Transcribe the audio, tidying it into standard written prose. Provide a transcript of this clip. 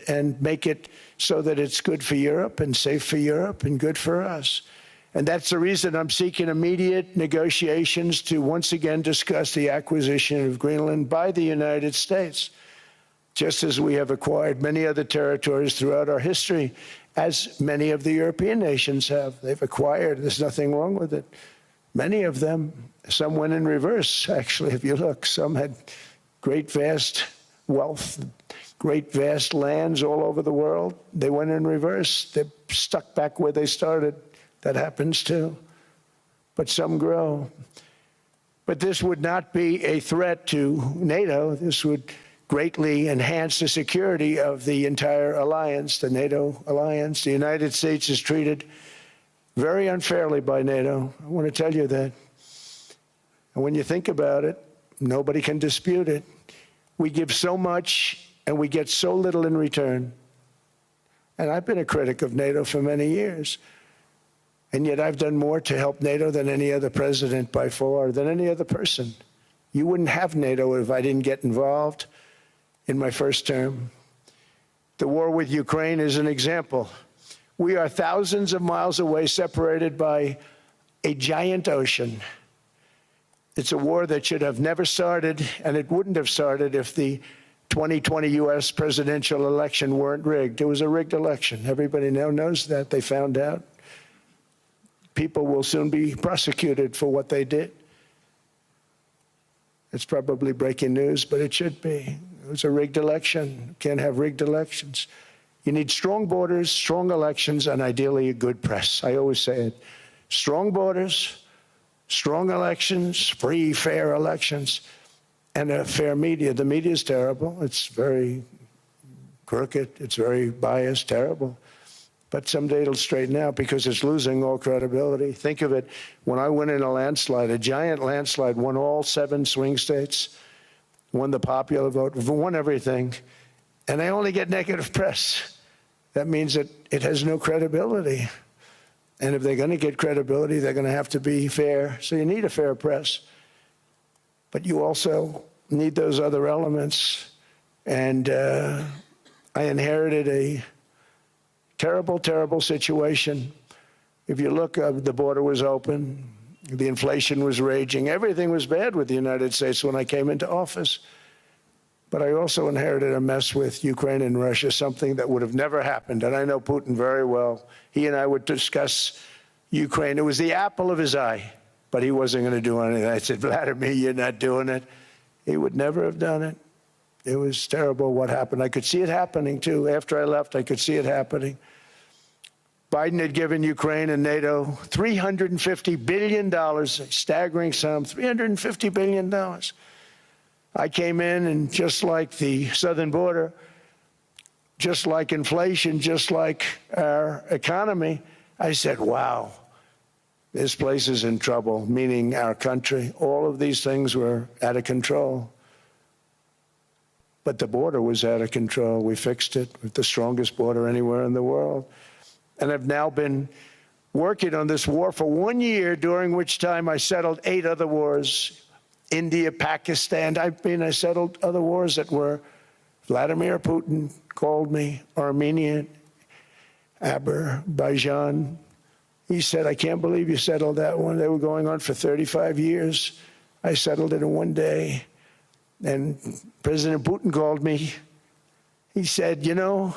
and make it so that it's good for Europe and safe for Europe and good for us. And that's the reason I'm seeking immediate negotiations to once again discuss the acquisition of Greenland by the United States, just as we have acquired many other territories throughout our history, as many of the European nations have. They've acquired, there's nothing wrong with it. Many of them, some went in reverse, actually, if you look. Some had great, vast wealth, great, vast lands all over the world. They went in reverse. They're stuck back where they started. That happens too. But some grow. But this would not be a threat to NATO. This would greatly enhance the security of the entire alliance, the NATO alliance. The United States is treated very unfairly by NATO. I want to tell you that. And when you think about it, nobody can dispute it. We give so much and we get so little in return. And I've been a critic of NATO for many years. And yet I've done more to help NATO than any other president by far, than any other person. You wouldn't have NATO if I didn't get involved in my first term. The war with Ukraine is an example. We are thousands of miles away, separated by a giant ocean. It's a war that should have never started, and it wouldn't have started if the 2020 U.S. presidential election weren't rigged. It was a rigged election. Everybody now knows that. They found out. People will soon be prosecuted for what they did. It's probably breaking news, but it should be. It was a rigged election. You can't have rigged elections. You need strong borders, strong elections, and ideally a good press. I always say it. Strong borders, strong elections, free, fair elections, and a fair media. The media is terrible. It's very crooked. It's very biased, terrible. But someday it'll straighten out because it's losing all credibility. Think of it, when I went in a landslide, a giant landslide, won all 7 swing states, won the popular vote, won everything, and they only get negative press. That means that it has no credibility. And if they're going to get credibility, they're going to have to be fair. So you need a fair press. But you also need those other elements. And I inherited a terrible, terrible situation. If you look, the border was open, the inflation was raging, everything was bad with the United States when I came into office. But I also inherited a mess with Ukraine and Russia, something that would have never happened. And I know Putin very well. He and I would discuss Ukraine. It was the apple of his eye, but he wasn't going to do anything. I said, Vladimir, you're not doing it. He would never have done it. It was terrible what happened. I could see it happening, too. After I left, I could see it happening. Biden had given Ukraine and NATO $350 billion, a staggering sum, $350 billion. I came in, and just like the southern border, just like inflation, just like our economy, I said, wow, this place is in trouble, meaning our country. All of these things were out of control. But the border was out of control. We fixed it with the strongest border anywhere in the world. And I've now been working on this war for 1 year, during which time I settled 8 other wars. India, Pakistan. I settled other wars that were Vladimir Putin called me, Armenia, Azerbaijan. He said, I can't believe you settled that one. They were going on for 35 years. I settled it in 1 day. And President Putin called me. He said, you know,